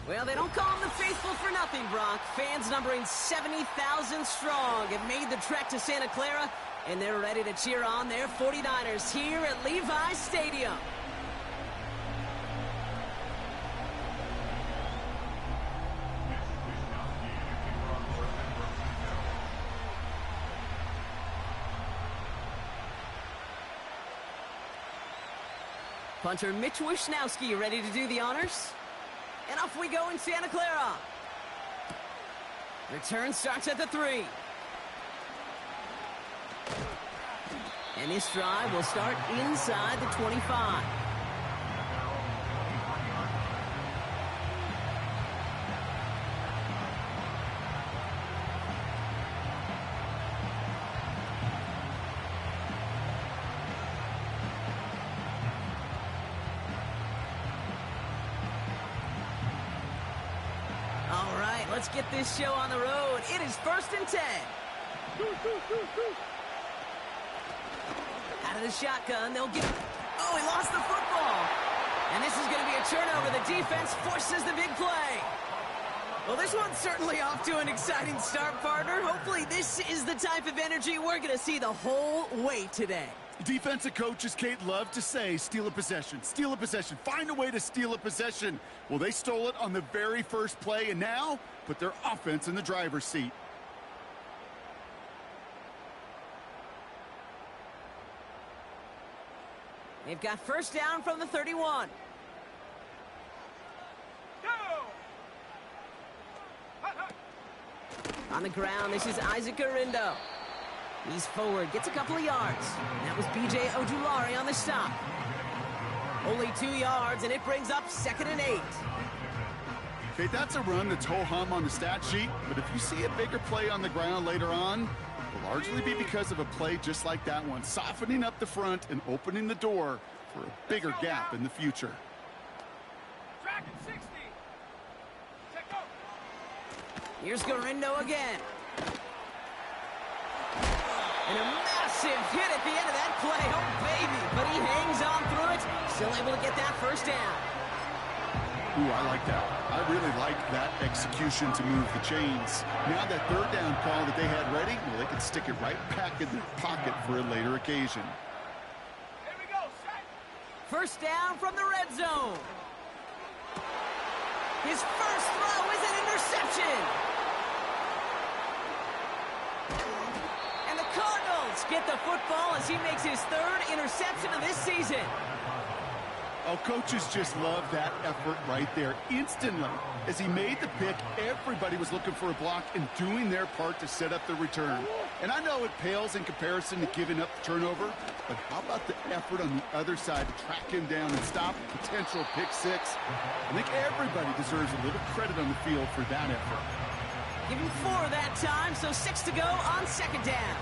Well, they don't call them the faithful for nothing, Brock. Fans numbering 70,000 strong have made the trek to Santa Clara, and they're ready to cheer on their 49ers here at Levi's Stadium. Punter Mitch Wishnowsky ready to do the honors. And off we go in Santa Clara. Return starts at the 3. And this drive will start inside the 25. Let's get this show on the road. It is 1st and 10. Out of the shotgun, they'll get... Oh, he lost the football. And this is going to be a turnover. The defense forces the big play. Well, this one's certainly off to an exciting start, partner. Hopefully this is the type of energy we're going to see the whole way today. Defensive coaches, Kate, love to say, steal a possession, find a way to steal a possession. Well, they stole it on the very first play, and now put their offense in the driver's seat. They've got first down from the 31. On the ground, this is Isaac Garindo. He's forward, gets a couple of yards. And that was B.J. Ojulari on the stop. Only 2 yards, and it brings up 2nd and 8. Okay, that's a run that's ho-hum on the stat sheet, but if you see a bigger play on the ground later on, it will largely be because of a play just like that one, softening up the front and opening the door for a bigger gap in the future. Track at 60. Check out. Here's Garindo again. And a massive hit at the end of that play. Oh, baby. But he hangs on through it. Still able to get that first down. Ooh, I like that. I really like that execution to move the chains. Now that 3rd down call that they had ready, well, they can stick it right back in their pocket for a later occasion. Here we go, set. First down from the red zone. His first throw is an interception. Cardinals get the football as he makes his 3rd interception of this season. Oh, coaches just love that effort right there. Instantly, as he made the pick, everybody was looking for a block and doing their part to set up the return. And I know it pales in comparison to giving up the turnover, but how about the effort on the other side to track him down and stop a potential pick 6? I think everybody deserves a little credit on the field for that effort. Give him 4 that time, so 6 to go on 2nd down.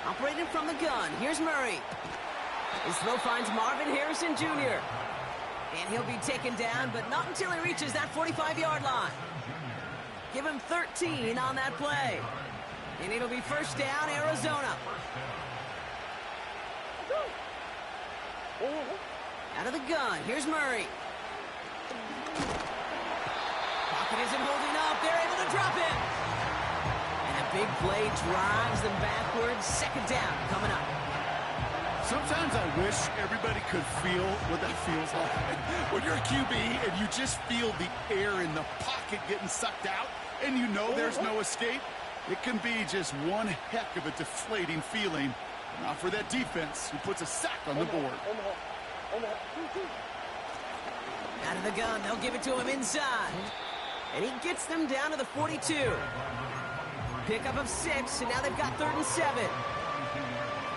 Operating from the gun, here's Murray. His throw finds Marvin Harrison Jr. And he'll be taken down, but not until he reaches that 45-yard line. Give him 13 on that play. And it'll be first down, Arizona. Out of the gun, here's Murray. Pocket isn't holding up, they're able to drop it. And a big play drives them backwards. 2nd down coming up. Sometimes I wish everybody could feel what that feels like. When you're a QB and you just feel the air in the pocket getting sucked out and you know there's no escape, it can be just one heck of a deflating feeling. Not for that defense who puts a sack on the board. Out of the gun, they'll give it to him inside. And he gets them down to the 42. Pickup of 6, and now they've got 3rd and 7.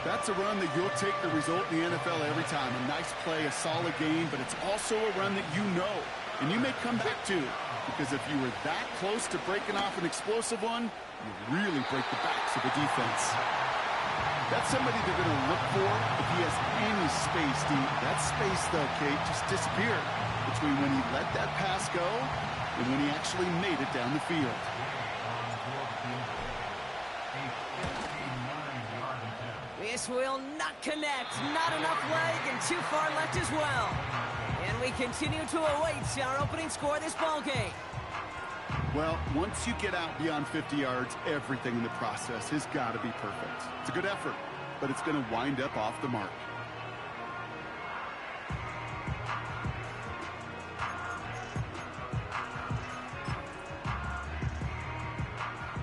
That's a run that you'll take the result in the NFL every time. A nice play, a solid game, but it's also a run that you know, and you may come back to. Because if you were that close to breaking off an explosive one, you really break the backs of the defense. That's somebody they're going to look for if he has any space deep. That space, though, Kate, just disappeared between when he let that pass go and when he actually made it down the field. This will not connect. Not enough leg and too far left as well. And we continue to await our opening score of this ball game. Well, once you get out beyond 50 yards, everything in the process has got to be perfect. It's a good effort, but it's going to wind up off the mark.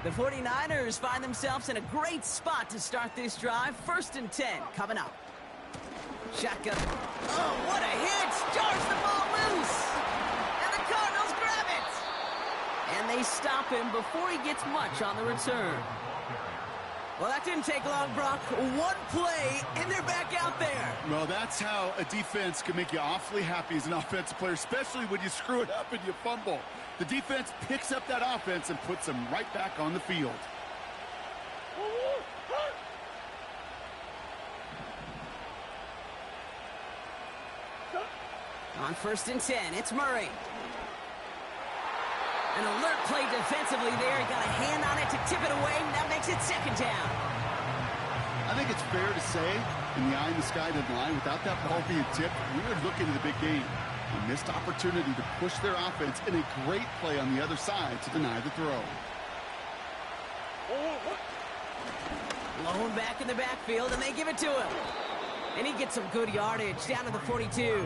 The 49ers find themselves in a great spot to start this drive. 1st and 10 coming up. Shotgun. Oh, what a hit! Jars the ball loose! And the Cardinals grab it! And they stop him before he gets much on the return. Well, that didn't take long, Brock. One play, and they're back out there. Well, that's how a defense can make you awfully happy as an offensive player, especially when you screw it up and you fumble. The defense picks up that offense and puts them right back on the field. On 1st and 10, it's Murray. An alert play defensively there. He got a hand on it to tip it away, and that makes it 2nd down. I think it's fair to say, in the eye in the sky deadline, without that ball being tipped, we were looking at a big game. A missed opportunity to push their offense in a great play on the other side to deny the throw. Lone back in the backfield, and they give it to him. And he gets some good yardage down to the 42.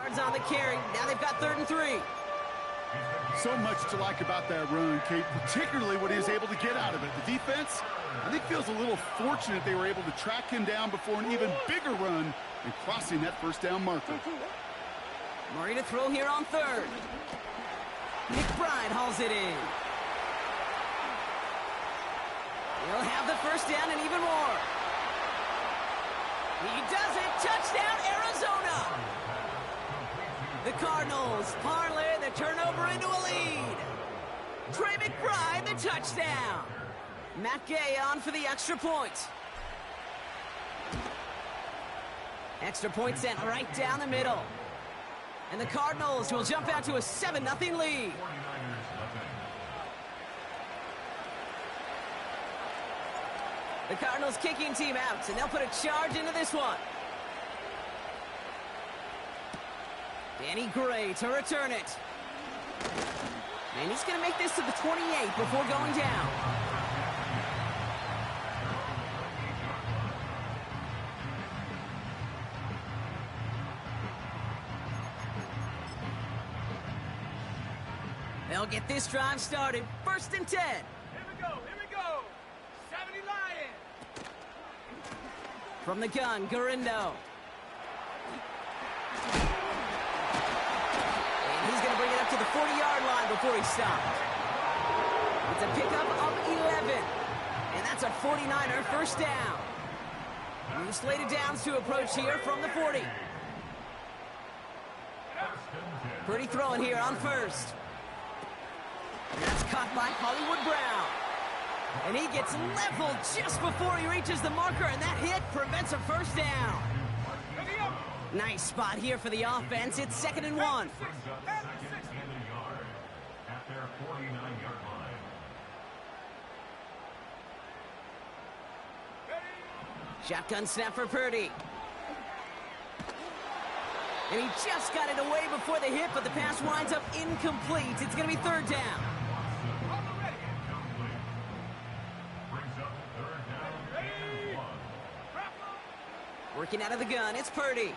Yards on the carry. Now they've got 3rd and 3. So much to like about that run, Kate, particularly what he was able to get out of it. The defense, I think, feels a little fortunate they were able to track him down before an even bigger run and crossing that 1st down marker. Murray to throw here on 3rd. McBride hauls it in. He'll have the 1st down and even more. He does it. Touchdown, Arizona. The Cardinals parlay the turnover into a lead. Trey McBride, the touchdown. Matt Gay on for the extra point. Extra point sent right down the middle. And the Cardinals will jump out to a 7-0 lead. The Cardinals kicking team out, and they'll put a charge into this one. Danny Gray to return it. And he's going to make this to the 28 before going down. They'll get this drive started. 1st and 10. Here we go, here we go. 70 Lion. From the gun, Garindo. And he's going to bring it up to the 40-yard line before he stopped. It's a pickup of 11. And that's a 49er 1st down. New slated downs to approach here from the 40. Pretty throwing here on 1st. And that's caught by Hollywood Brown. And he gets leveled just before he reaches the marker, and that hit prevents a 1st down. Nice spot here for the offense. It's 2nd and 1. Shotgun snap for Purdy. And he just got it away before the hit, but the pass winds up incomplete. It's going to be 3rd down. Working out of the gun, it's Purdy.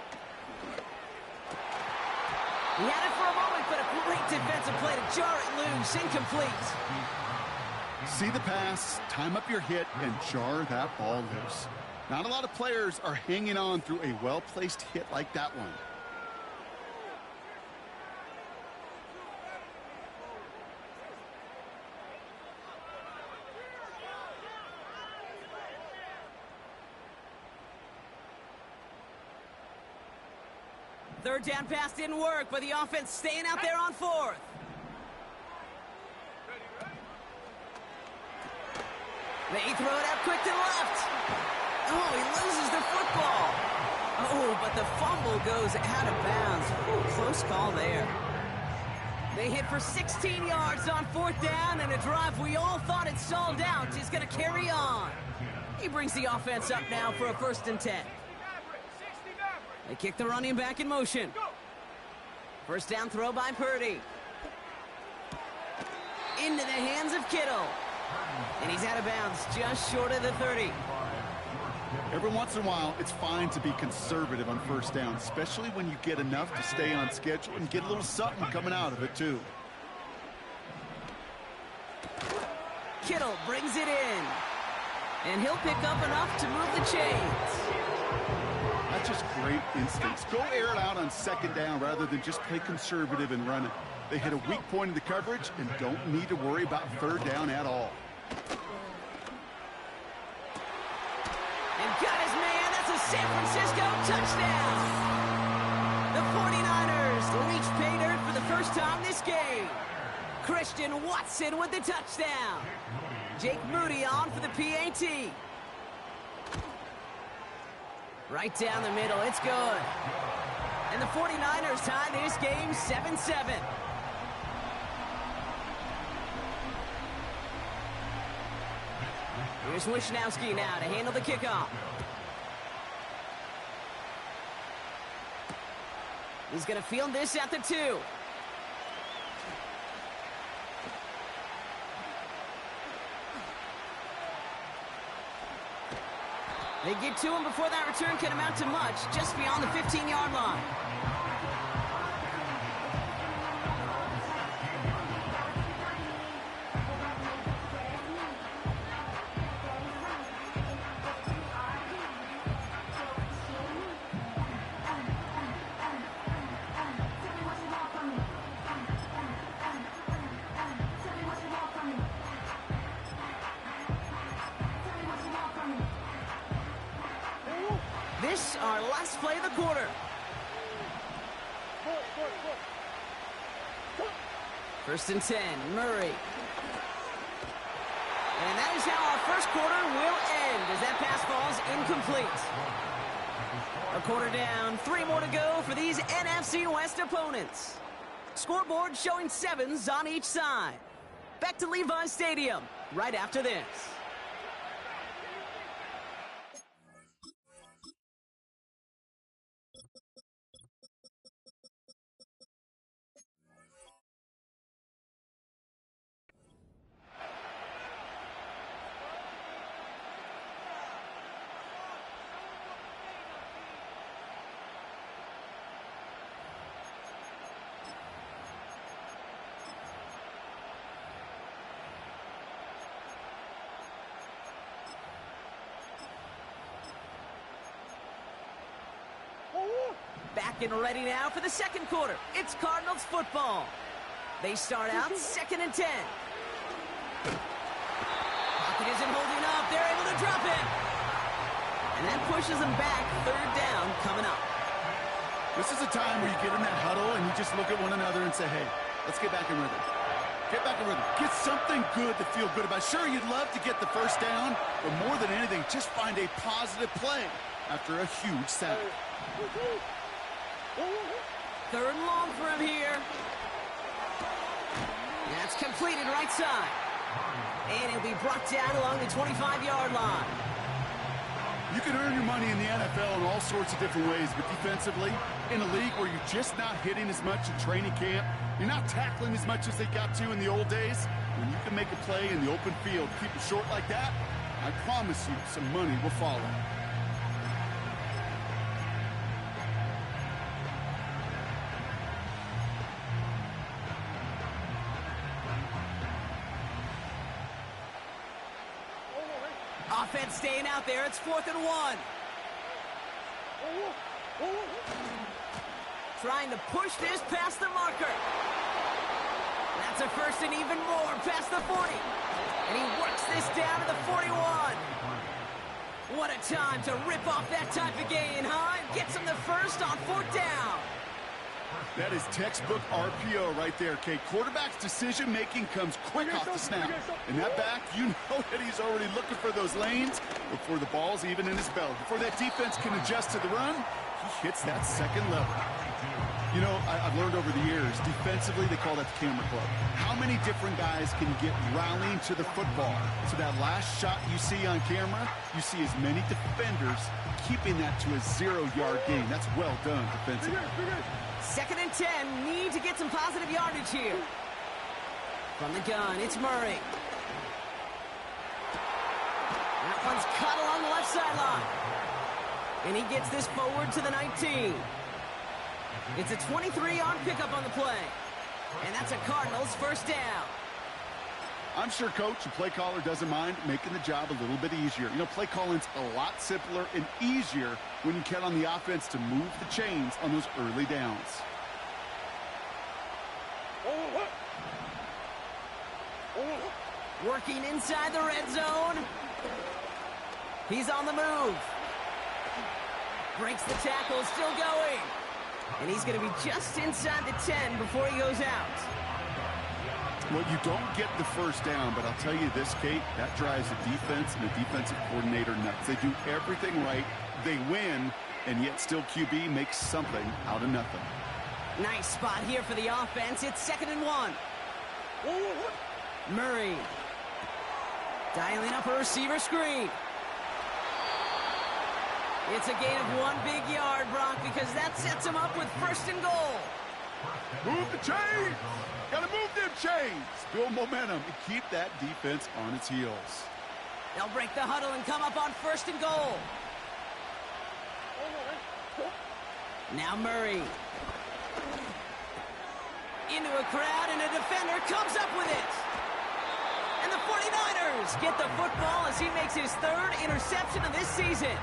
He had it for a moment, but a great defensive play to jar it loose. Incomplete. See the pass, time up your hit, and jar that ball loose. Not a lot of players are hanging on through a well-placed hit like that one. Third down pass didn't work, but the offense staying out there on fourth. They throw it out quick to the left. Oh, he loses the football. Oh, but the fumble goes out of bounds. Ooh, close call there. They hit for 16 yards on fourth down, and a drive we all thought had stalled out is going to carry on. He brings the offense up now for a 1st and 10. They kick the running back in motion. First down throw by Purdy. Into the hands of Kittle. And he's out of bounds just short of the 30. Every once in a while, it's fine to be conservative on first down, especially when you get enough to stay on schedule and get a little something coming out of it, too. Kittle brings it in. And he'll pick up enough to move the chains. That's just great instincts. Go air it out on 2nd down rather than just play conservative and run it. They hit a weak point in the coverage and don't need to worry about 3rd down at all. And got his man. That's a San Francisco touchdown. The 49ers reach pay dirt for the first time this game. Christian Watson with the touchdown. Jake Moody on for the PAT. Right down the middle. It's good. And the 49ers tie this game 7-7. Here's Wishnowski now to handle the kickoff. He's going to field this at the 2. They get to him before that return can amount to much, just beyond the 15-yard line. This, our last play of the quarter. First and 10, Murray. And that is how our first quarter will end as that pass falls incomplete. A quarter down, 3 more to go for these NFC West opponents. Scoreboard showing 7s on each side. Back to Levi's Stadium right after this. Back and ready now for the second quarter. It's Cardinals football. They start out 2nd and 10. Pocket isn't holding up. They're able to drop it. And that pushes them back. 3rd down coming up. This is a time where you get in that huddle and you just look at one another and say, hey, let's get back in rhythm. Get back in rhythm. Get something good to feel good about. Sure, you'd love to get the first down, but more than anything, just find a positive play after a huge sack. 3rd and long for him here. That's completed right side. And he'll be brought down along the 25-yard line. You can earn your money in the NFL in all sorts of different ways, but defensively, in a league where you're just not hitting as much in training camp, you're not tackling as much as they got to in the old days, when you can make a play in the open field, keep it short like that, I promise you some money will follow. Offense staying out there. It's 4th and 1. Trying to push this past the marker. That's a 1st and even more past the 40. And he works this down to the 41. What a time to rip off that type of gain, huh? And gets him the first on 4th down. That is textbook RPO right there, Kate. Quarterback's decision-making comes quick off the snap. And that back, you know that he's already looking for those lanes before the ball's even in his belt. Before that defense can adjust to the run, he hits that second level. You know, I've learned over the years, defensively, they call that the camera club. How many different guys can get rallying to the football? So that last shot you see on camera, you see as many defenders keeping that to a 0-yard gain. That's well done defensively. 2nd and 10, need to get some positive yardage here. From the gun, it's Murray. That one's cut along the left sideline. And he gets this forward to the 19. It's a 23-yard pickup on the play. And that's a Cardinals first down. I'm sure coach and play caller doesn't mind making the job a little bit easier. You know, play calling's a lot simpler and easier when you count on the offense to move the chains on those early downs. Working inside the red zone. He's on the move. Breaks the tackle, still going. And he's going to be just inside the 10 before he goes out. Well, you don't get the first down, but I'll tell you this, Kate, that drives the defense and the defensive coordinator nuts. They do everything right, they win, and yet still QB makes something out of nothing. Nice spot here for the offense. It's 2nd and 1. Murray dialing up a receiver screen. It's a gain of 1 big yard, Brock, because that sets him up with 1st and goal. Move the chains! Gotta move them chains! Build momentum and keep that defense on its heels. They'll break the huddle and come up on 1st and goal. Now Murray. Into a crowd, and a defender comes up with it. And the 49ers get the football as he makes his 3rd interception of this season.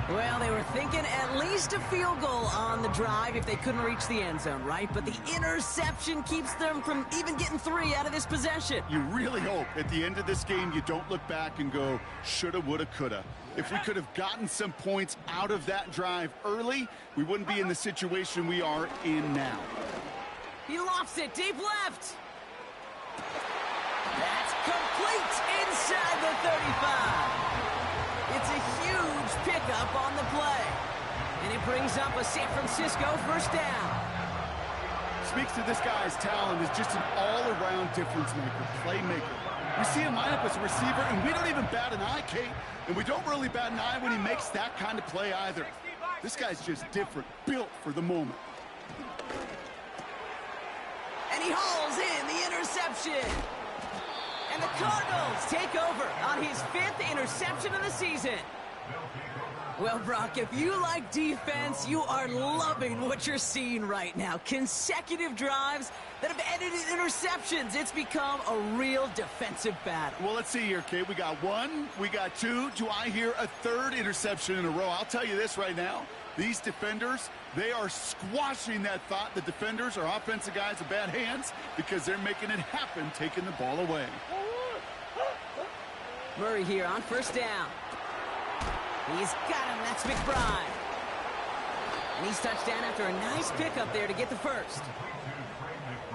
Well, they were thinking at least a field goal on the drive if they couldn't reach the end zone, right? But the interception keeps them from even getting 3 out of this possession. You really hope at the end of this game you don't look back and go, shoulda, woulda, coulda. If we could have gotten some points out of that drive early, we wouldn't be in the situation we are in now. He lofts it deep left. That's complete inside the 35. It's a huge pickup on the play. And it brings up a San Francisco first down. Speaks to this guy's talent as just an all-around difference maker, playmaker. We see him line up as a receiver, and we don't even bat an eye, Kate. And we don't really bat an eye when he makes that kind of play either. This guy's just different, built for the moment. And he hauls in the interception. And the Cardinals take over on his 5th interception of the season. Well, Brock, if you like defense, you are loving what you're seeing right now. Consecutive drives that have ended in interceptions. It's become a real defensive battle. Well, let's see here, Kate. We got 1, we got 2. Do I hear a 3rd interception in a row? I'll tell you this right now. These defenders, they are squashing that thought. The defenders are offensive guys with bad hands because they're making it happen, taking the ball away. Murray here on first down. He's got him. That's McBride. And he's touchdown after a nice pickup there to get the first.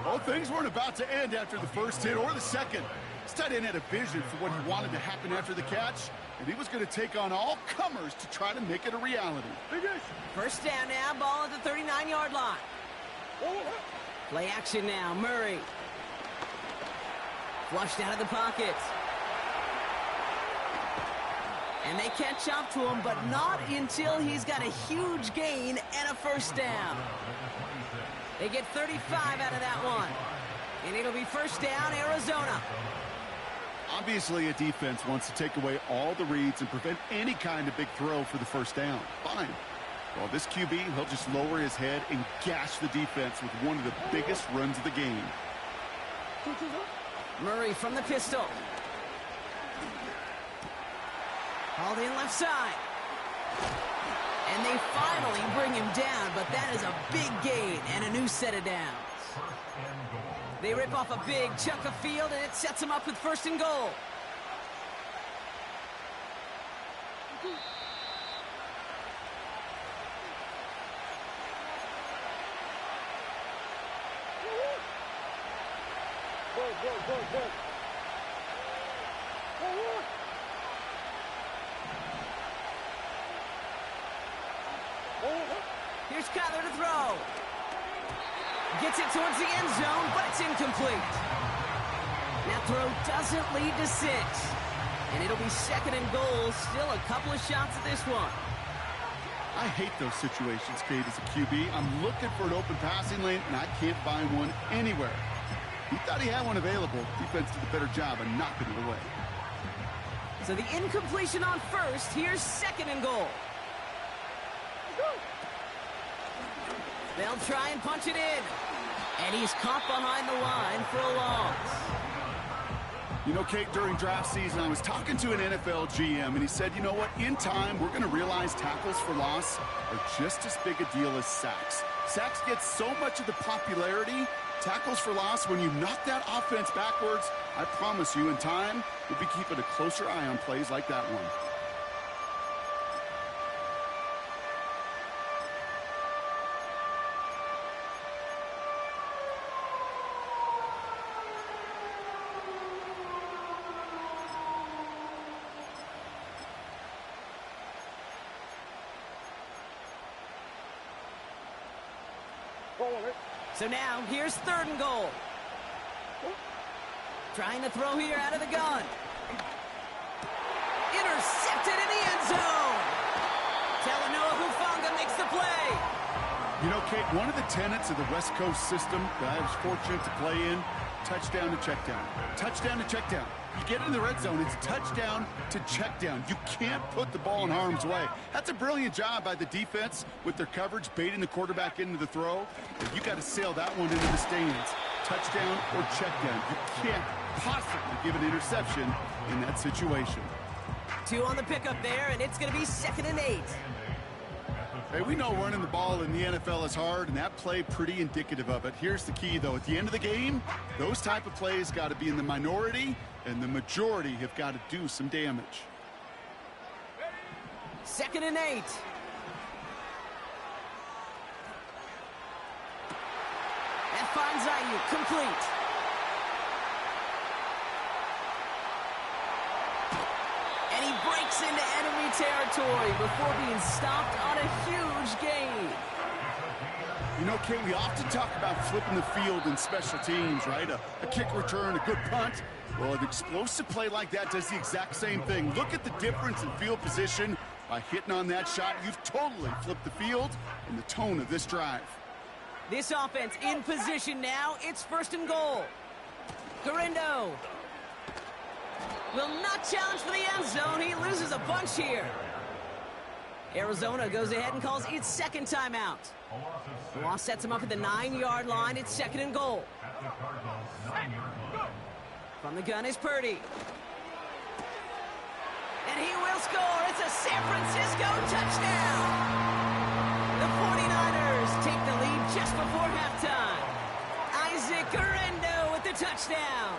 Well, things weren't about to end after the first hit or the second. This tight end had a vision for what he wanted to happen after the catch, and he was going to take on all comers to try to make it a reality. First down now, ball at the 39-yard line. Play action now, Murray. Flushed out of the pocket. And they catch up to him, but not until he's got a huge gain and a first down. They get 35 out of that one. And it'll be first down, Arizona. Obviously, a defense wants to take away all the reads and prevent any kind of big throw for the first down. Fine. Well, this QB, he'll just lower his head and gash the defense with one of the biggest runs of the game. Murray from the pistol. Hauled in left side. And they finally bring him down, but that is a big gain and a new set of downs. They rip off a big chunk of field, and it sets them up with first and goal. Here's Kyler to throw. Gets it towards the end zone, but it's incomplete. That throw doesn't lead to 6. And it'll be 2nd and goal. Still a couple of shots at this one. I hate those situations, Kate, as a QB. I'm looking for an open passing lane, and I can't find one anywhere. He thought he had one available. Defense did a better job of knocking it away. So the incompletion on first. Here's 2nd and goal. They'll try and punch it in. And he's caught behind the line for a loss. You know, Kate, during draft season, I was talking to an NFL GM, and he said, you know what, in time, we're going to realize tackles for loss are just as big a deal as sacks. Sacks get so much of the popularity. Tackles for loss, when you knock that offense backwards, I promise you, in time, we'll be keeping a closer eye on plays like that one. So now, here's 3rd and goal. Trying to throw here out of the gun. Intercepted in the end zone. Talanoa Hufanga makes the play. You know, Kate, one of the tenets of the West Coast system that I was fortunate to play in, touchdown to check down. Touchdown to check down. You get in the red zone, it's touchdown to check down. You can't put the ball in harm's way. That's a brilliant job by the defense with their coverage, baiting the quarterback into the throw. But you got to sail that one into the stands. Touchdown or check down. You can't possibly give an interception in that situation. 2 on the pickup there, and it's going to be 2nd and 8. Hey, we know running the ball in the NFL is hard, and that play pretty indicative of it. Here's the key, though. At the end of the game, those type of plays got to be in the minority, and the majority have got to do some damage. 2nd and 8. That finds Ayuk complete. And he breaks into enemy territory before being stopped on a huge gain. You know, Kate, we often talk about flipping the field in special teams, right? A kick return, a good punt. Well, an explosive play like that does the exact same thing. Look at the difference in field position. By hitting on that shot, you've totally flipped the field and the tone of this drive. This offense in position now. It's 1st and goal. Garindo will not challenge for the end zone. He loses a bunch here. Arizona goes ahead and calls its 2nd timeout. Loss sets him up at the 9-yard line. It's 2nd and goal. From the gun is Purdy. And he will score. It's a San Francisco touchdown. The 49ers take the lead just before halftime. Isaac Garindo with the touchdown.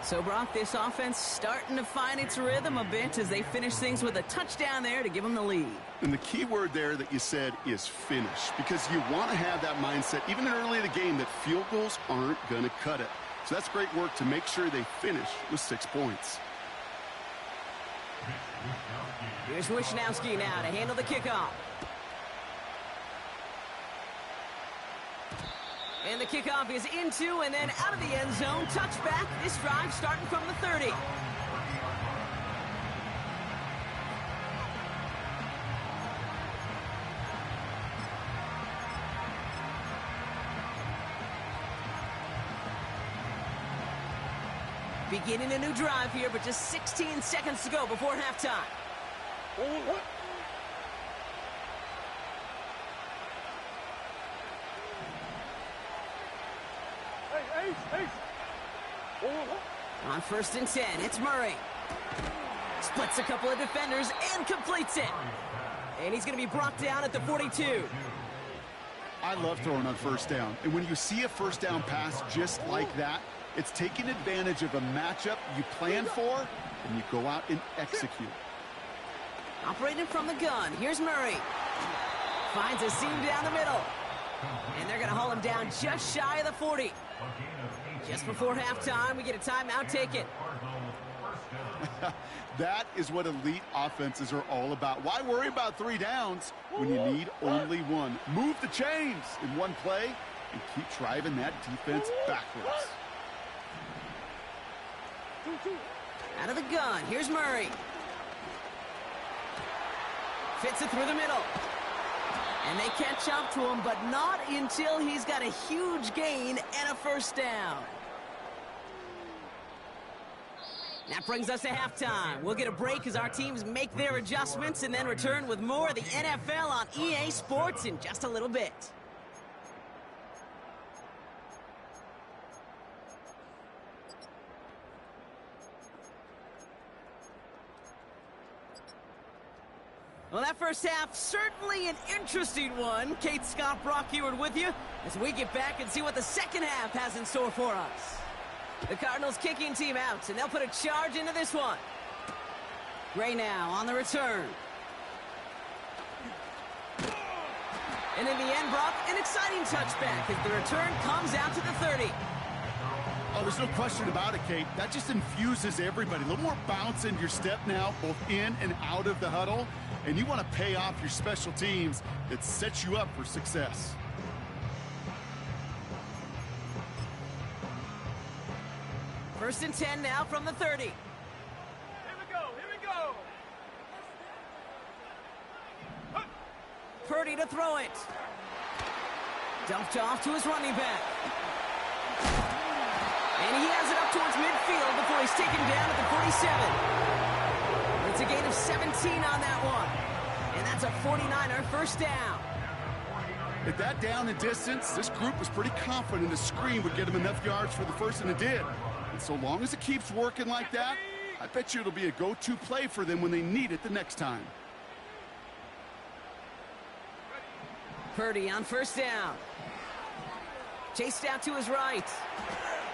So, Brock, this offense starting to find its rhythm a bit as they finish things with a touchdown there to give them the lead. And the key word there that you said is finish, because you want to have that mindset, even early in the game, that field goals aren't going to cut it. So that's great work to make sure they finish with 6 points. Here's Wishnowski now to handle the kickoff. And the kickoff is into and then out of the end zone. Touchback. This drive starting from the 30. Beginning a new drive here, but just 16 seconds to go before halftime. On 1st and 10, it's Murray. Splits a couple of defenders and completes it. And he's going to be brought down at the 42. I love throwing on 1st down. And when you see a 1st down pass just like that, it's taking advantage of a matchup you plan for, and you go out and execute. Operating from the gun, here's Murray. Finds a seam down the middle. And they're going to haul him down just shy of the 40. Just before halftime, we get a timeout taken. That is what elite offenses are all about. Why worry about 3 downs when you need only 1? Move the chains in one play and keep driving that defense backwards. Out of the gun, here's Murray. Fits it through the middle. And they catch up to him, but not until he's got a huge gain and a first down. That brings us to halftime. We'll get a break as our teams make their adjustments and then return with more of the NFL on EA Sports in just a little bit. Well, that first half, certainly an interesting one. Kate Scott, Brock Eward with you as we get back and see what the second half has in store for us. The Cardinals kicking team out, and they'll put a charge into this one. Gray now on the return. And in the end, Brock, an exciting touchback as the return comes out to the 30. Oh, there's no question about it, Kate. That just infuses everybody. A little more bounce in your step now, both in and out of the huddle. And you want to pay off your special teams that sets you up for success. First and 10 now from the 30. Here we go, here we go. Purdy to throw it. Dumped off to his running back. And he has it up towards midfield before he's taken down at the 47. It's a gain of 17 on that one. And that's a 49er first down. At that down and distance, this group was pretty confident the screen would get him enough yards for the first, and it did. And so long as it keeps working like that, I bet you it'll be a go-to play for them when they need it the next time. Purdy on first down. Chased out to his right.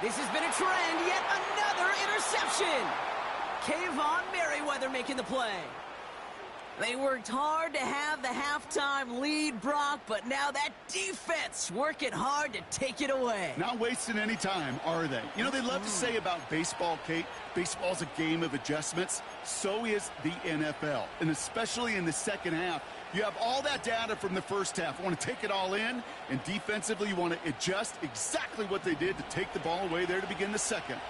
This has been a trend, yet another interception. Kayvon Merriweather making the play. They worked hard to have the halftime lead, Brock, but now that defense working hard to take it away. Not wasting any time, are they? You know, they love to say about baseball, Kate, baseball's a game of adjustments. So is the NFL, and especially in the second half. You have all that data from the first half. You want to take it all in, and defensively you want to adjust exactly what they did to take the ball away there to begin the second.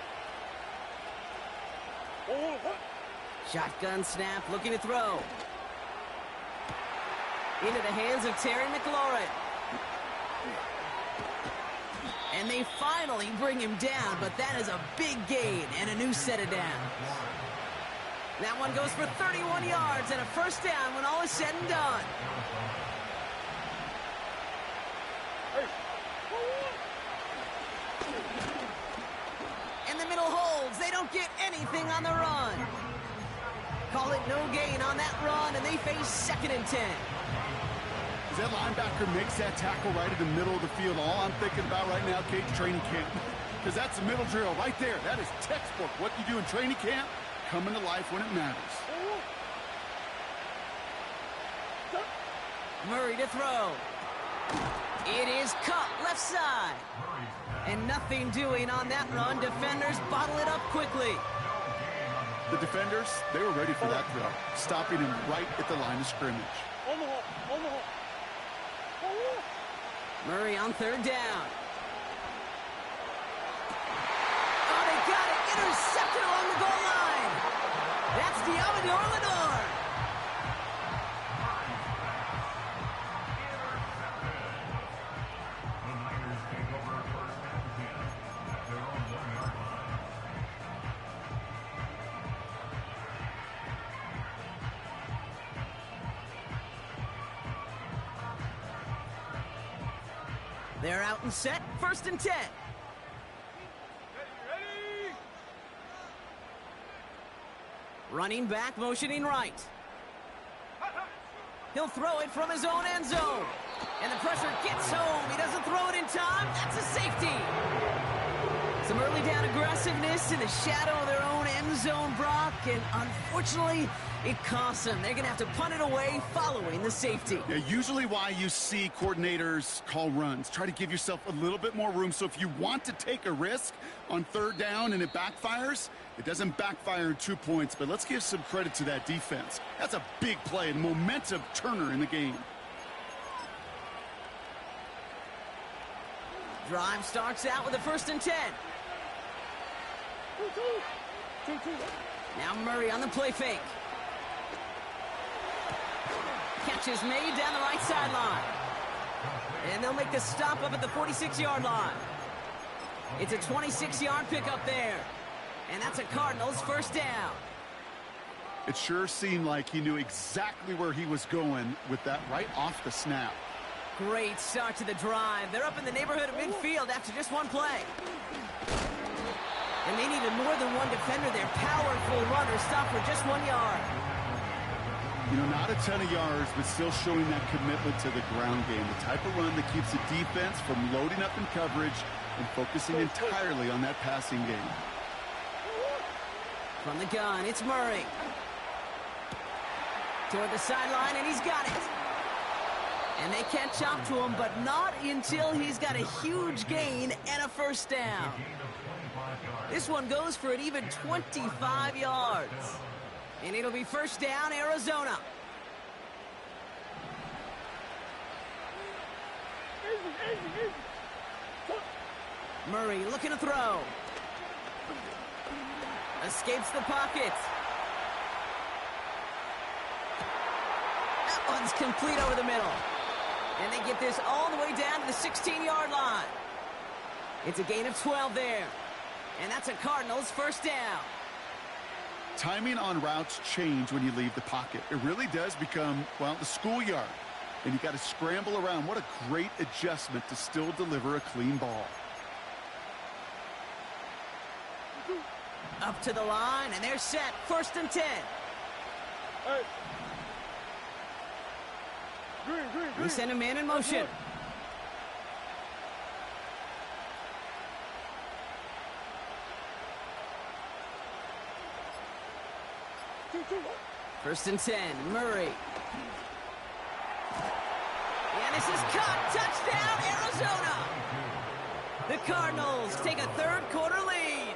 Shotgun snap, looking to throw. Into the hands of Terry McLaurin. And they finally bring him down, but that is a big gain and a new set of downs. That one goes for 31 yards and a first down when all is said and done. And the middle holds. They don't get anything on the run. Call it no gain on that run, and they face second and 10. As that linebacker makes that tackle right in the middle of the field, all I'm thinking about right now, Kate, training camp. Because that's the middle drill right there. That is textbook. What you do in training camp, coming to life when it matters. Murray to throw. It is cut left side. And nothing doing on that run. Defenders bottle it up quickly. The defenders, they were ready for that throw, stopping him right at the line of scrimmage. Murray on third down. Oh, they got it. Intercepted along the goal line. That's Deommodore Lenoir. They're out and set. First and 10. Ready? Running back, motioning right. He'll throw it from his own end zone. And the pressure gets home. He doesn't throw it in time. That's a safety. Some early down aggressiveness in the shadow of their own end zone, Brock, and unfortunately, it costs them. They're going to have to punt it away following the safety. Yeah, usually why you see coordinators call runs. Try to give yourself a little bit more room. So if you want to take a risk on third down and it backfires, it doesn't backfire in 2 points. But let's give some credit to that defense. That's a big play and momentum turner in the game. Drive starts out with a 1st and 10. Now Murray on the play fake. Catch is made down the right sideline. And they'll make the stop up at the 46-yard line. It's a 26-yard pickup there. And that's a Cardinals 1st down. It sure seemed like he knew exactly where he was going with that right off the snap. Great start to the drive. They're up in the neighborhood of midfield after just one play. And they needed more than one defender. Their powerful runner stopped for just 1 yard. You know, not a ton of yards, but still showing that commitment to the ground game. The type of run that keeps the defense from loading up in coverage and focusing entirely on that passing game. From the gun, it's Murray. Toward the sideline, and he's got it. And they catch up to him, but not until he's got a huge gain and a 1st down. This one goes for an even 25 yards. And it'll be 1st down, Arizona. Murray looking to throw. Escapes the pocket. That one's complete over the middle. And they get this all the way down to the 16-yard line. It's a gain of 12 there. And that's a Cardinals 1st down. Timing on routes change when you leave the pocket. It really does become, well, the schoolyard. And you got to scramble around. What a great adjustment to still deliver a clean ball. Up to the line, and they're set. 1st and 10. Hey. Green. They send a man in motion. First and 10, Murray. And this is caught. Touchdown, Arizona. The Cardinals take a 3rd quarter lead.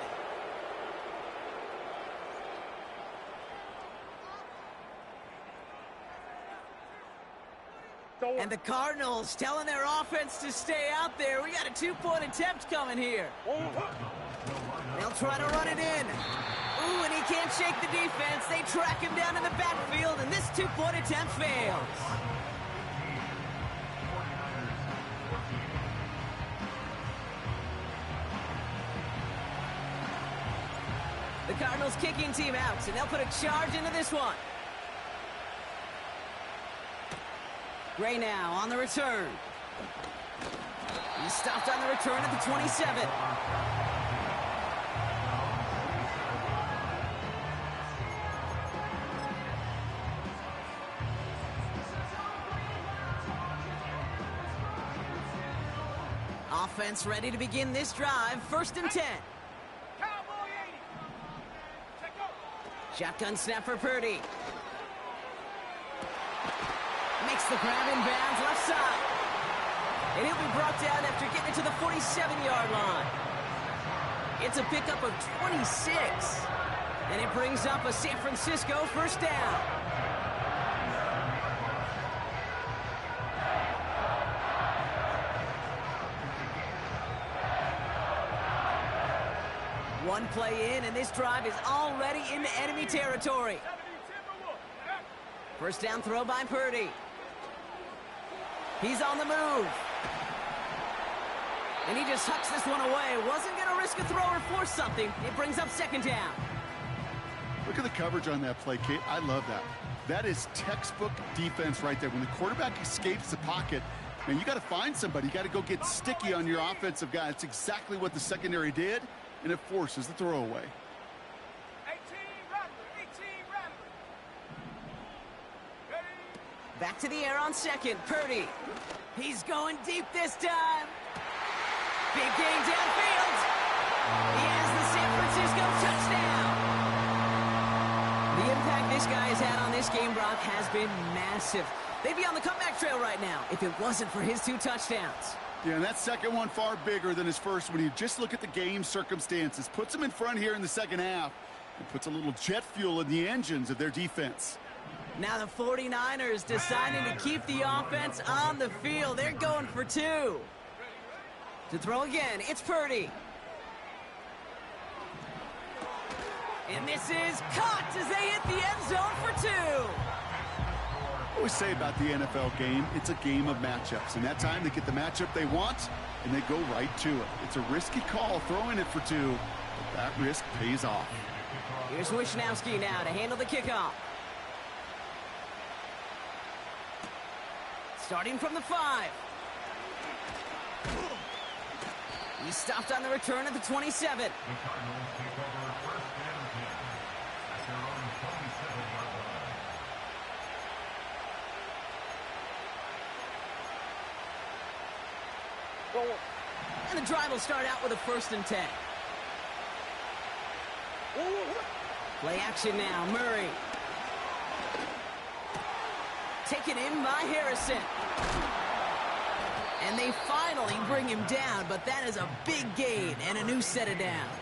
And the Cardinals telling their offense to stay out there. We got a 2-point attempt coming here. They'll try to run it in. Ooh, and he can't shake the defense. They track him down in the backfield, and this 2-point attempt fails. The Cardinals kicking team out, and they'll put a charge into this one. Gray now on the return. He stopped on the return at the 27. Offense ready to begin this drive. 1st and 10. Cowboy 80. Check go. Shotgun snap for Purdy. Makes the grab in bounds left side. And he'll be brought down after getting it to the 47-yard line. It's a pickup of 26. And it brings up a San Francisco 1st down. One play in, and this drive is already into enemy territory. 1st down throw by Purdy. He's on the move. And he just hucks this one away. Wasn't going to risk a throw or force something. It brings up 2nd down. Look at the coverage on that play, Kate. I love that. That is textbook defense right there. When the quarterback escapes the pocket, man, you got to find somebody. You got to go get sticky on your offensive guy. It's exactly what the secondary did, and it forces the throwaway. 18 Rattler. Ready? Back to the air on 2nd. Purdy. He's going deep this time. Big gain downfield. had on this game, Brock, has been massive. They'd be on the comeback trail right now if it wasn't for his 2 touchdowns. Yeah, and that second one far bigger than his first when you just look at the game circumstances. Puts them in front here in the second half and puts a little jet fuel in the engines of their defense. Now the 49ers deciding to keep the offense on the field. They're going for 2. To throw again, it's Purdy. And this is caught as they hit the end zone for 2. I always say about the NFL game, it's a game of matchups. And that time they get the matchup they want, and they go right to it. It's a risky call throwing it for 2, but that risk pays off. Here's Wishnowski now to handle the kickoff. Starting from the 5. He stopped on the return at the 27. And the drive will start out with a 1st and 10. Play action now, Murray. Taken in by Harrison. And they finally bring him down, but that is a big gain and a new set of downs.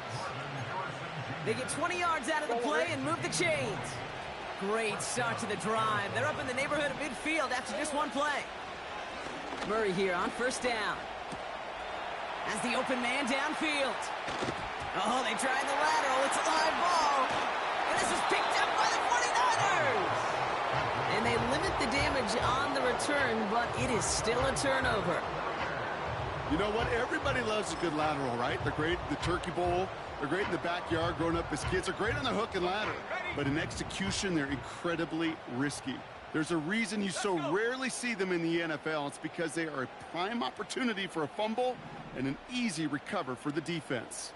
They get 20 yards out of the play and move the chains. Great start to the drive. They're up in the neighborhood of midfield after just 1 play. Murray here on 1st down. As the open man downfield. Oh, they tried the lateral. It's a live ball. And this is picked up by the 49ers. And they limit the damage on the return, but it is still a turnover. You know what? Everybody loves a good lateral, right? They're great in the turkey bowl. They're great in the backyard growing up as kids. They're great on the hook and ladder. But in execution, they're incredibly risky. There's a reason you so rarely see them in the NFL. It's because they are a prime opportunity for a fumble and an easy recover for the defense.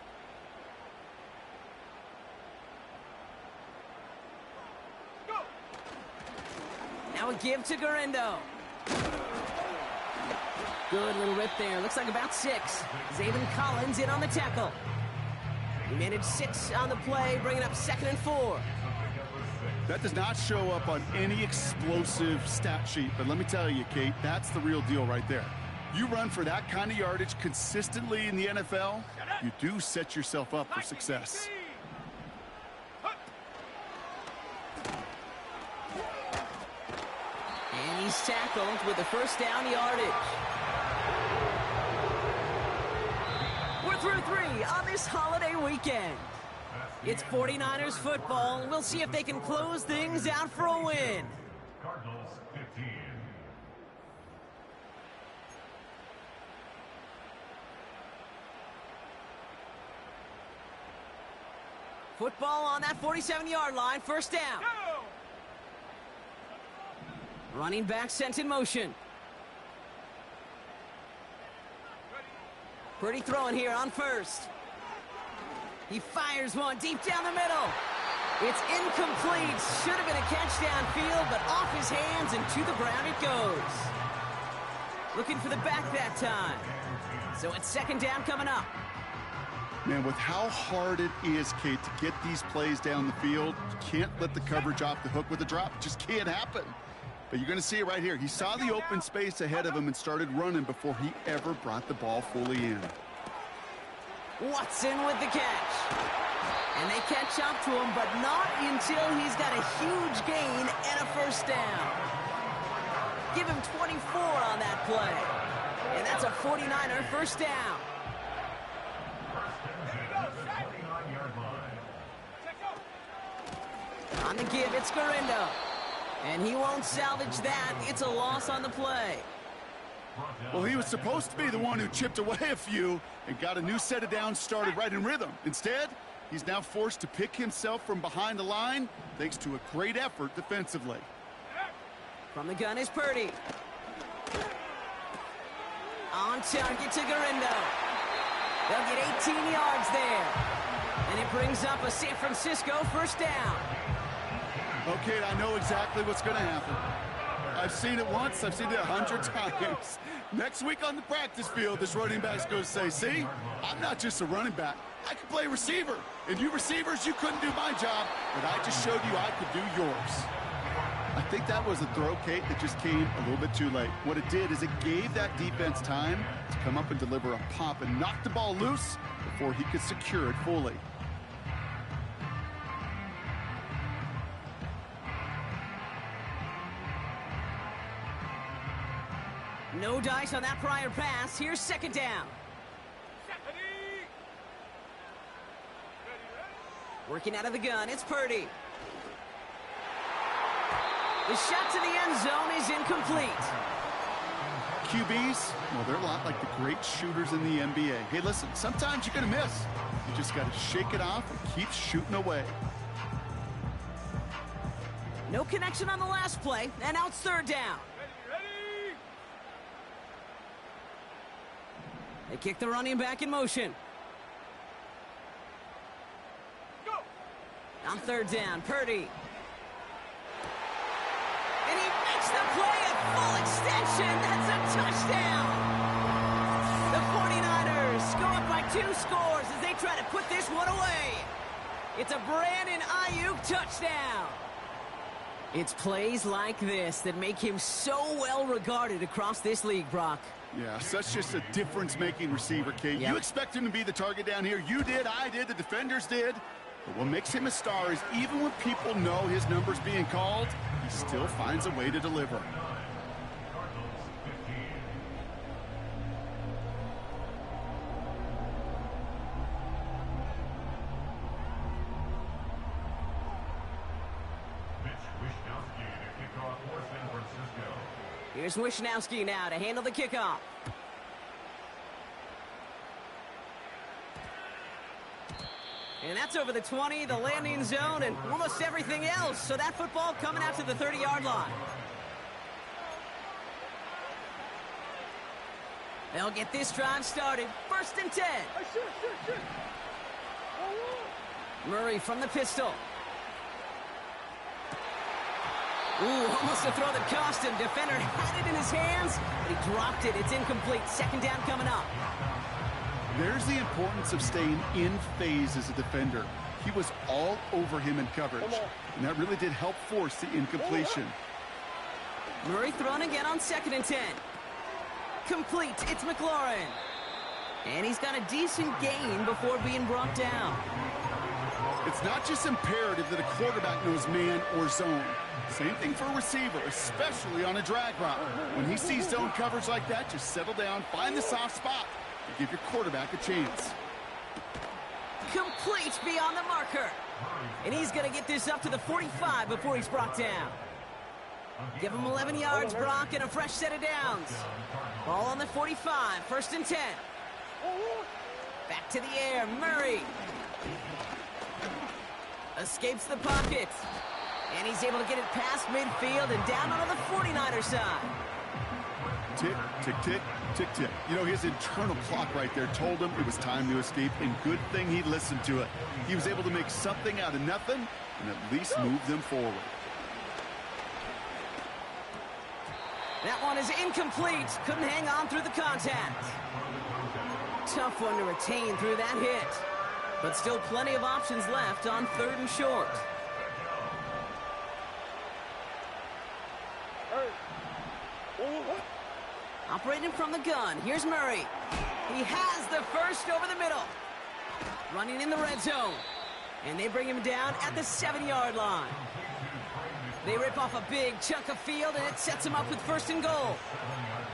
Now a give to Garindo. Good little rip there. Looks like about 6. Zaven Collins in on the tackle. He managed 6 on the play, bringing up 2nd and 4. That does not show up on any explosive stat sheet, but let me tell you, Kate, that's the real deal right there. You run for that kind of yardage consistently in the NFL, you do set yourself up for success. And he's tackled with the 1st down yardage. We're through 3 on this holiday weekend. It's 49ers football. We'll see if they can close things out for a win. Cardinals 15. Football on that 47-yard line, 1st down. Running back sent in motion. Purdy throwing here on 1st. He fires one deep down the middle. It's incomplete. Should have been a catch downfield, but off his hands and to the ground it goes. Looking for the back that time. So it's 2nd down coming up. Man, with how hard it is, Kate, to get these plays down the field, you can't let the coverage off the hook with a drop. It just can't happen. But you're going to see it right here. He saw the open space ahead of him and started running before he ever brought the ball fully in. Watson with the catch. And they catch up to him, but not until he's got a huge gain and a 1st down. Give him 24 on that play. And that's a 49er 1st down. On the give, it's Garindo. And he won't salvage that. It's a loss on the play. Well, he was supposed to be the one who chipped away a few and got a new set of downs started right in rhythm. Instead, he's now forced to pick himself from behind the line thanks to a great effort defensively. From the gun is Purdy. On target to Garindo. They'll get 18 yards there. And it brings up a San Francisco 1st down. Okay, I know exactly what's going to happen. I've seen it once. I've seen it 100 times. Next week on the practice field, this running back's going to say, see, I'm not just a running back. I can play receiver. And you receivers, you couldn't do my job, but I just showed you I could do yours. I think that was a throw, Kate, that just came a little bit too late. What it did is it gave that defense time to come up and deliver a pop and knock the ball loose before he could secure it fully. No dice on that prior pass. Here's second down. Working out of the gun, it's Purdy. The shot to the end zone is incomplete. QBs, well, they're a lot like the great shooters in the NBA. Hey, listen, sometimes you're going to miss. You just got to shake it off and keep shooting away. No connection on the last play, and now it's third down. Ready? They kick the running back in motion. Go! On third down, Purdy. And he makes the play at full extension. That's a touchdown. The 49ers go up by 2 scores as they try to put this one away. It's a Brandon Ayuk touchdown. It's plays like this that make him so well regarded across this league, Brock. Yeah, such just a difference-making receiver, Kate. Yep. You expect him to be the target down here. You did, I did, the defenders did. But what makes him a star is even when people know his number's being called, he still finds a way to deliver. Here's Wishnowski now to handle the kickoff. And that's over the 20, the landing zone, and almost everything else. So that football coming out to the 30-yard line. They'll get this drive started. First and 10. Shoot. Murray from the pistol. Ooh, almost a throw that cost him. Defender had it in his hands, but he dropped it. It's incomplete. Second down coming up. There's the importance of staying in phase as a defender. He was all over him in coverage, and that really did help force the incompletion. Murray thrown again on second and 10. Complete. It's McLaurin. And he's got a decent gain before being brought down. It's not just imperative that a quarterback knows man or zone. Same thing for a receiver, especially on a drag route. When he sees zone coverage like that, just settle down, find the soft spot, and give your quarterback a chance. Complete beyond the marker. And he's going to get this up to the 45 before he's brought down. Give him 11 yards, Brock, and a fresh set of downs. Ball on the 45, first and 10. Back to the air, Murray. Escapes the pocket. And he's able to get it past midfield and down onto the 49er side. Tick, tick, tick, tick, tick. You know, his internal clock right there told him it was time to escape, and good thing he listened to it. He was able to make something out of nothing and at least move them forward. That one is incomplete. Couldn't hang on through the contact. Tough one to retain through that hit. But still plenty of options left on third and short. Operating from the gun, here's Murray. He has the first over the middle. Running in the red zone. And they bring him down at the 7-yard line. They rip off a big chunk of field, and it sets him up with first and goal.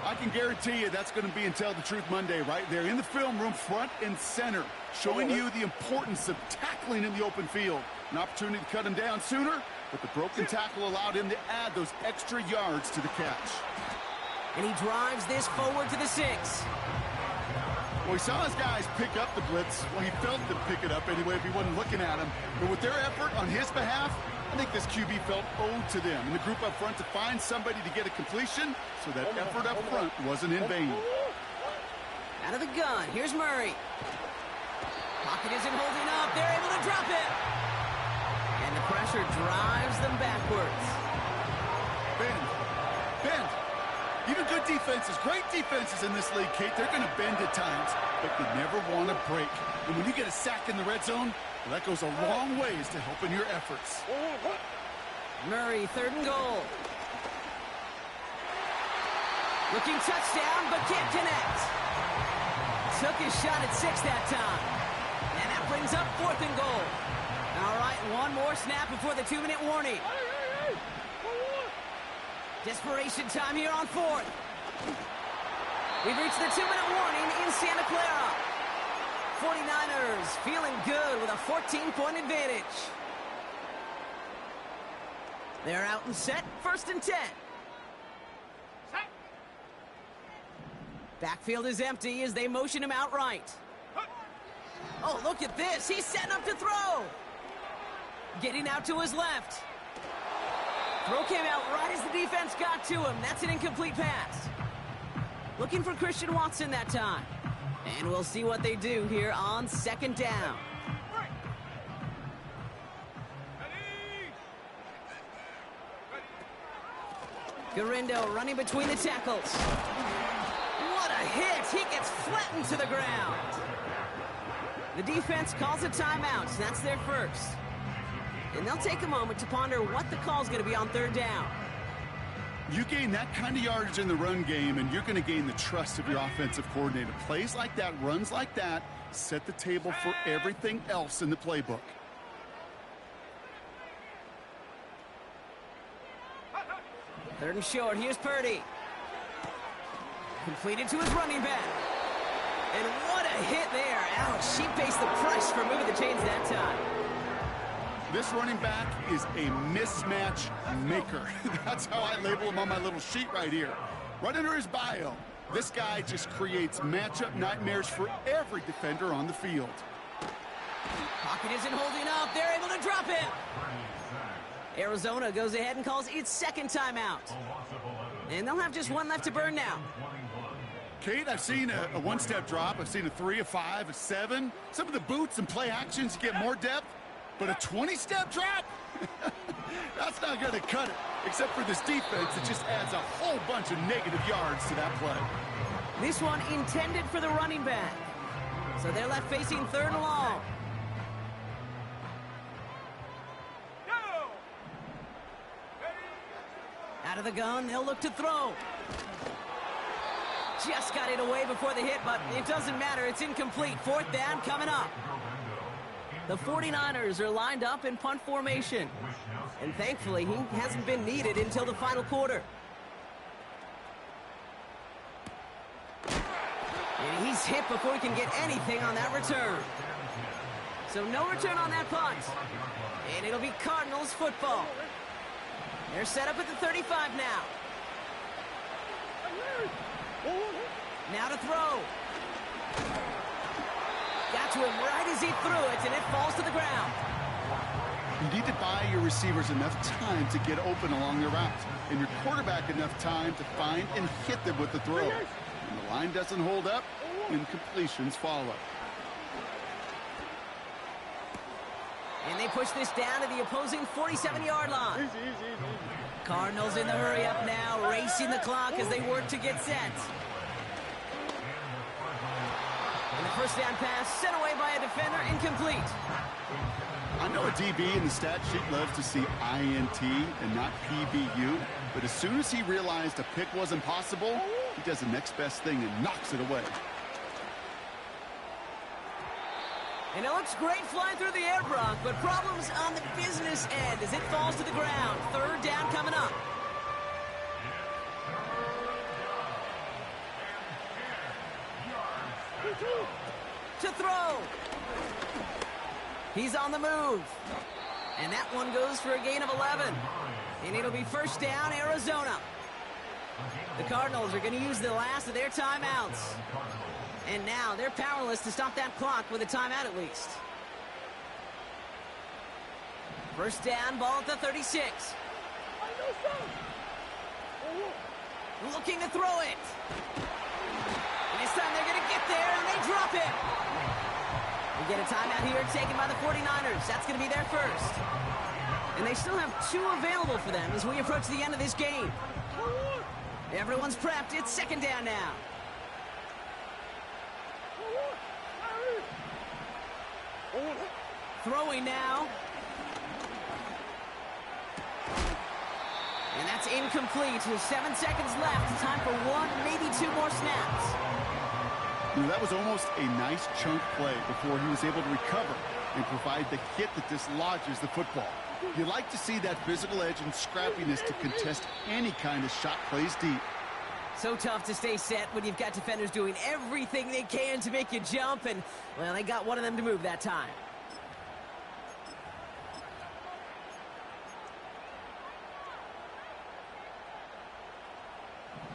I can guarantee you that's going to be in Tell the Truth Monday right there in the film room, front and center, showing you the importance of tackling in the open field. An opportunity to cut him down sooner, but the broken tackle allowed him to add those extra yards to the catch. And he drives this forward to the 6. Well, he saw his guys pick up the blitz. Well, he felt them pick it up anyway if he wasn't looking at him. But with their effort on his behalf, I think this QB felt owed to them and the group up front to find somebody to get a completion, so that effort up front wasn't in vain. Out of the gun, here's Murray. Pocket isn't holding up. They're able to drop it. And the pressure drives them backwards. Bend. Even good defenses, great defenses in this league, Kate, they're going to bend at times, but they never want to break. And when you get a sack in the red zone, well, that goes a long ways to helping your efforts. Murray, 3rd and goal. Looking touchdown, but can't connect. Took his shot at 6 that time. And that brings up 4th and goal. All right, one more snap before the 2-minute warning. Desperation time here on 4th. We've reached the 2-minute warning in Santa Clara. 49ers feeling good with a 14-point advantage. They're out and set, 1st and 10. Backfield is empty as they motion him out right. Oh, look at this. He's setting up to throw. Getting out to his left. Throw came out right as the defense got to him. That's an incomplete pass. Looking for Christian Watson that time. And we'll see what they do here on 2nd down. Garindo running between the tackles. What a hit! He gets flattened to the ground. The defense calls a timeout. That's their first. And they'll take a moment to ponder what the call's going to be on 3rd down. You gain that kind of yardage in the run game, and you're going to gain the trust of your offensive coordinator. Plays like that, runs like that, set the table for everything else in the playbook. Third and short. Here's Purdy. Completed to his running back. And what a hit there. Ouch, she faced the price for moving the chains that time. This running back is a mismatch maker. That's how I label him on my little sheet right here. Right under his bio, this guy just creates matchup nightmares for every defender on the field. Pocket isn't holding up. They're able to drop it. Arizona goes ahead and calls its 2nd timeout. And they'll have just one left to burn now. Kate, I've seen a one-step drop. I've seen a 3, a 5, a 7. Some of the boots and play actions get more depth. But a 20-step drop? That's not going to cut it. Except for this defense, it just adds a whole bunch of negative yards to that play. This one intended for the running back. So they're left facing 3rd and long. Out of the gun, they'll look to throw. Just got it away before the hit, but it doesn't matter. It's incomplete. 4th down coming up. The 49ers are lined up in punt formation. And thankfully, he hasn't been needed until the final quarter. And he's hit before he can get anything on that return. So no return on that punt. And it'll be Cardinals football. They're set up at the 35 now. Now to throw. Got to him right as he threw it, and it falls to the ground. You need to buy your receivers enough time to get open along the route, and your quarterback enough time to find and hit them with the throw. When the line doesn't hold up, incompletions follow. And they push this down to the opposing 47-yard line. Cardinals in the hurry up now, racing the clock as they work to get set. And the 1st down pass sent away by a defender, incomplete. I know a DB in the stat sheet loves to see INT and not PBU, but as soon as he realized a pick wasn't possible, he does the next best thing and knocks it away. And it looks great flying through the air, Brock, but problems on the business end as it falls to the ground. 3rd down coming up. To throw. He's on the move. And that one goes for a gain of 11. And it'll be 1st down, Arizona. The Cardinals are going to use the last of their timeouts. And now they're powerless to stop that clock with a timeout at least. 1st down, ball at the 36. Looking to throw it. And this time they're going to get there, and they drop it. We get a timeout here taken by the 49ers. That's going to be their first. And they still have 2 available for them as we approach the end of this game. Everyone's prepped. It's 2nd down now. Throwing now. That's incomplete. With 7 seconds left. Time for one, maybe two more snaps. You know, that was almost a nice chunk play before he was able to recover and provide the hit that dislodges the football. You like to see that physical edge and scrappiness to contest any kind of shot plays deep. So tough to stay set when you've got defenders doing everything they can to make you jump, and, well, they got one of them to move that time.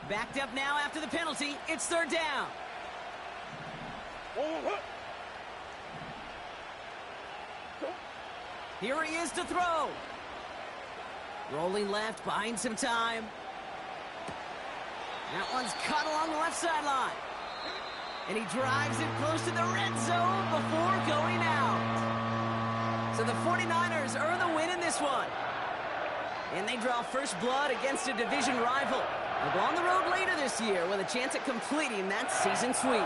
Backed up now after the penalty. It's third down. Here he is to throw. Rolling left, buying some time. That one's caught along the left sideline. And he drives it close to the red zone before going out. So the 49ers earn the win in this one. And they draw first blood against a division rival. They'll go on the road later this year with a chance at completing that season sweep.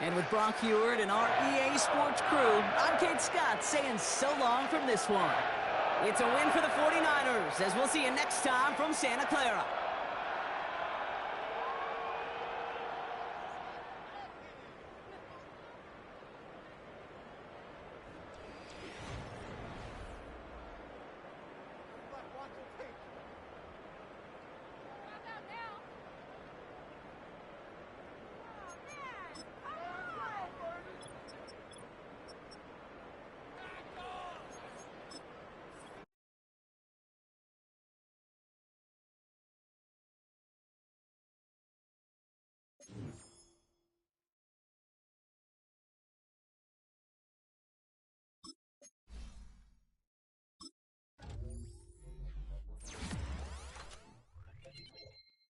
And with Brock Huard and our EA Sports crew, I'm Kate Scott saying so long from this one. It's a win for the 49ers, as we'll see you next time from Santa Clara.